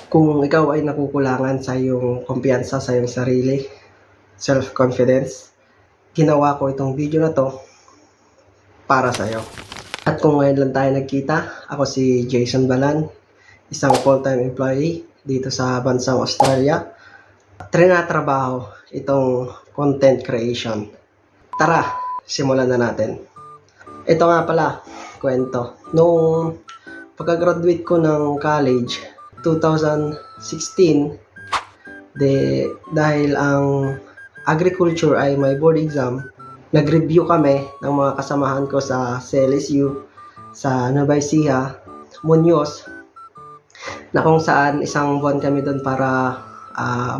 Kung ikaw ay nakukulangan sa iyong kumpiyansa sa iyong sarili, self-confidence, ginawa ko itong video na 'to para sa'yo. At kung ngayon lang tayo nagkita, ako si Jason Balan, isang full-time employee dito sa bansang Australia. Trinatrabaho itong content creation. Tara, simulan na natin. Ito nga pala, kwento. Nung pagka-graduate ko ng college, 2016, dahil ang agriculture ay may board exam, nag-review kami ng mga kasamahan ko sa CLSU, sa Nueva Ecija, Muñoz, na kung saan isang buwan kami doon para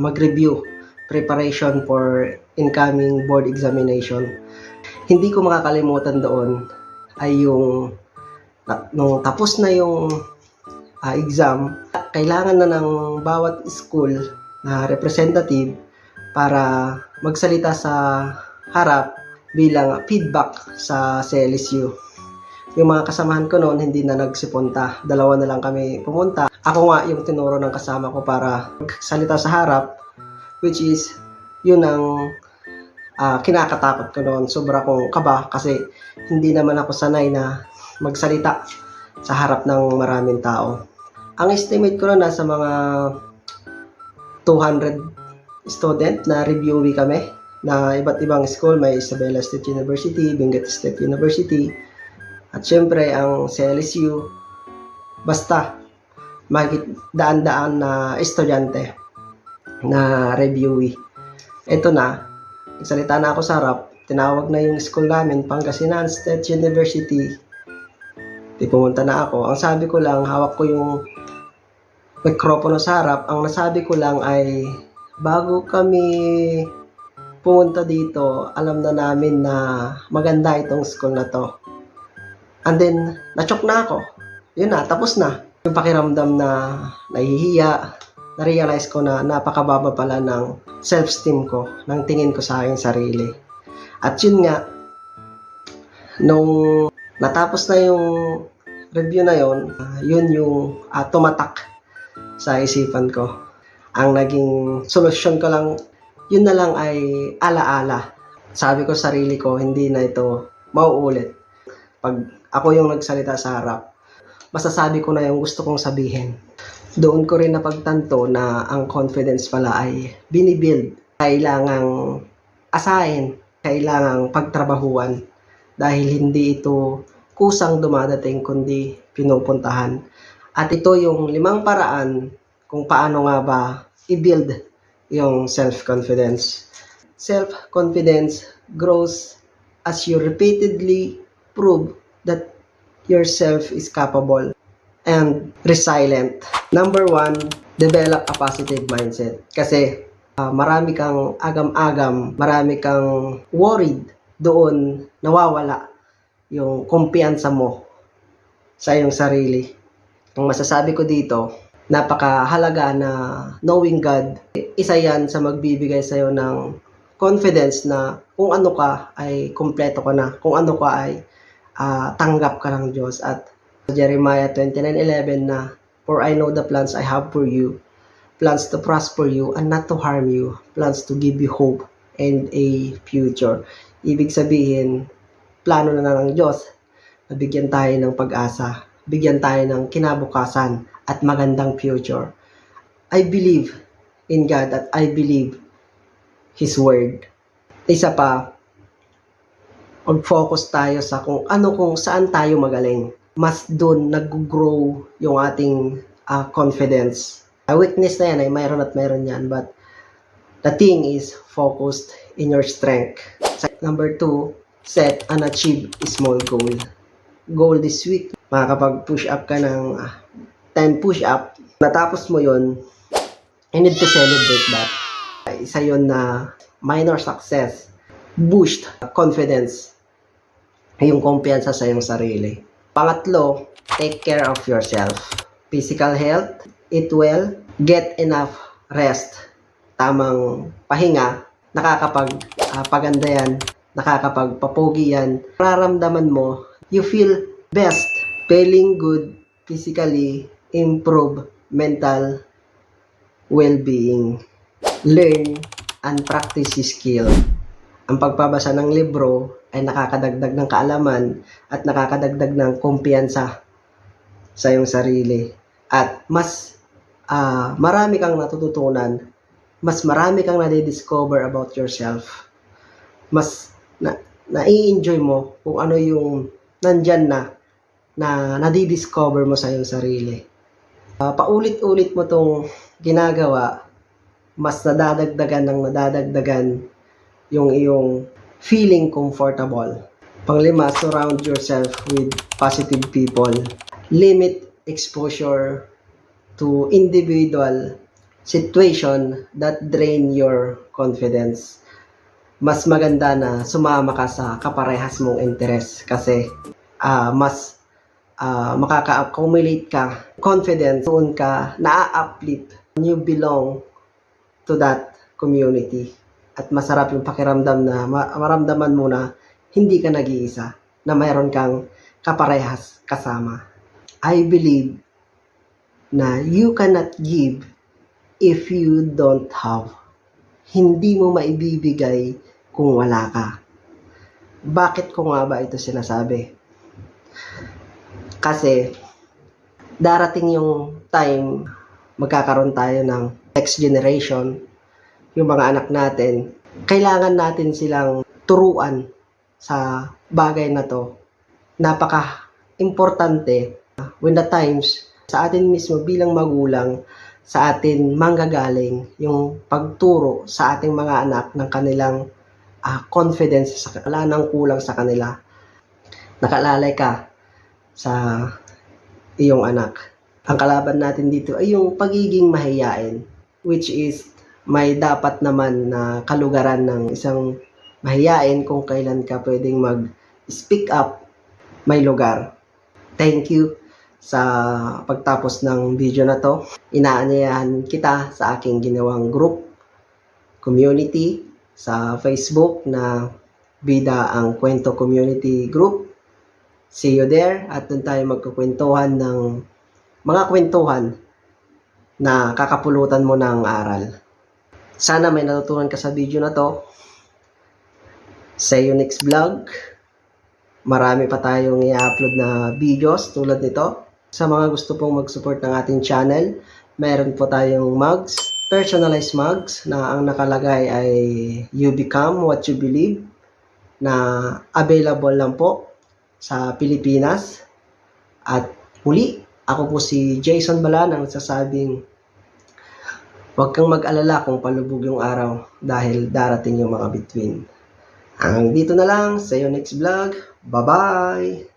mag-review, preparation for incoming board examination. Hindi ko makakalimutan doon ay yung nung tapos na yung exam, kailangan na ng bawat school na representative para magsalita sa harap bilang feedback sa CLSU. Yung mga kasamahan ko noon hindi na nagsipunta. Dalawa na lang kami pumunta. Ako nga yung tinuro ng kasama ko para magsalita sa harap, which is yun ang kinakatakot ko noon. Sobra kong kaba kasi hindi naman ako sanay na magsalita sa harap ng maraming tao. Ang estimate ko na nasa mga 200 student na reviewee kami na iba't ibang school. May Isabela State University, Benguet State University, at syempre ang CLSU. Basta mahigit daan-daan na estudyante na reviewee. Ito na, nagsalita na ako sa harap, tinawag na yung school namin, Pangasinan State University. Pumunta na ako. Ang sabi ko lang, hawak ko yung mikropono sa harap. Ang nasabi ko lang ay, bago kami pumunta dito, alam na namin na maganda itong school na to. And then, na-choke na ako. Yun na, tapos na. Yung pakiramdam na nahihiya, na-realize ko na napakababa pala ng self-esteem ko, ng tingin ko sa aking sarili. At yun nga, nung natapos na yung review na yun, yun yung tumatak sa isipan ko. Ang naging solusyon ko lang, yun na lang ay alaala. Sabi ko sa sarili ko, hindi na ito mauulit. Pag ako yung nagsalita sa harap, masasabi ko na yung gusto kong sabihin. Doon ko rin napagtanto na ang confidence pala ay binibuild. Kailangang asahin, kailangang pagtrabahuan. Dahil hindi ito kusang dumadating kundi pinupuntahan. At ito yung 5 paraan kung paano nga ba i-build yung self-confidence. Self-confidence grows as you repeatedly prove that yourself is capable and resilient. Number 1, develop a positive mindset. Kasi marami kang agam-agam, marami kang worried, doon nawawala yung kumpiyansa mo sa iyong sarili. Ang masasabi ko dito, napakahalaga na knowing God, isa yan sa magbibigay sa iyo ng confidence na kung ano ka ay kumpleto ka na, kung ano ka ay tanggap ka ng Diyos. At Jeremiah 29:11 na, for I know the plans I have for you, plans to prosper you and not to harm you, plans to give you hope and a future. Ibig sabihin, plano na ng Diyos na bigyan tayo ng pag-asa, bigyan tayo ng kinabukasan at magandang future. I believe in God at I believe His Word. Isa pa, mag-focus tayo sa kung saan tayo magaling. Mas doon nag-grow yung ating confidence. Weakness na yan ay mayroon at mayroon yan, but the thing is focused in your strength. Number 2, set and achieve a small goal. Goal this week, makakapag-push up ka ng 10 push-up. Natapos mo yon, you need to celebrate that. Isa yon na minor success. Boost confidence, yung kumpiyansa sa iyong sarili. Pangatlo, take care of yourself. Physical health, eat well, get enough rest. Tamang pahinga, nakakapagpaganda yan, nakakapagpapogi yan. Nararamdaman mo, you feel best, feeling good physically, improve mental well-being. Learn and practice skill. Ang pagbabasa ng libro ay nakakadagdag ng kaalaman at nakakadagdag ng kumpiyansa sa iyong sarili. At mas marami kang natututunan, mas marami kang nadidiscover about yourself. Mas nai-enjoy mo kung ano yung nandyan na nadidiscover mo sa iyong sarili. Paulit-ulit mo tong ginagawa, mas nadadagdagan yung iyong feeling comfortable. Panglima, surround yourself with positive people. Limit exposure to individual situation that drain your confidence. Mas maganda na sumama ka sa kaparehas mong interest kasi mas makaka-accumulate ka confidence, doon ka na-uplift, you belong to that community. At masarap yung pakiramdam na maramdaman mo na hindi ka nag-iisa, na mayroon kang kaparehas kasama. I believe na you cannot give if you don't have. Hindi mo maibibigay kung wala ka. Bakit ko nga ba ito sinasabi? Kasi darating yung time, magkakaroon tayo ng next generation, yung mga anak natin, kailangan natin silang turuan sa bagay na to. Napaka-importante when the times sa atin mismo bilang magulang, sa atin manggagaling yung pagturo sa ating mga anak ng kanilang confidence, wala nang kulang sa kanila. Nakalalay ka sa iyong anak. Ang kalaban natin dito ay yung pagiging mahiyain, which is may dapat naman na kalugaran ng isang mahiyain kung kailan ka pwedeng mag-speak up, may lugar. Thank you sa pagtapos ng video na to. Inaanyayahan kita sa aking ginawang group, community, sa Facebook na Bida ang Kwento Community Group. See you there at doon tayo magkukwentuhan ng mga kwentuhan na kakapulutan mo ng aral. Sana may natutunan ka sa video na to. See you next vlog. Marami pa tayong i-upload na videos tulad nito. Sa mga gusto pong mag-support ng ating channel, meron po tayong mugs, personalized mugs na ang nakalagay ay You Become What You Believe, na available lang po sa Pilipinas. At muli, ako po si Jason Balan ang nagsasabing huwag kang mag-alala kung palubog yung araw dahil darating yung mga bituin. Hanggang dito na lang. See you next vlog. Bye-bye!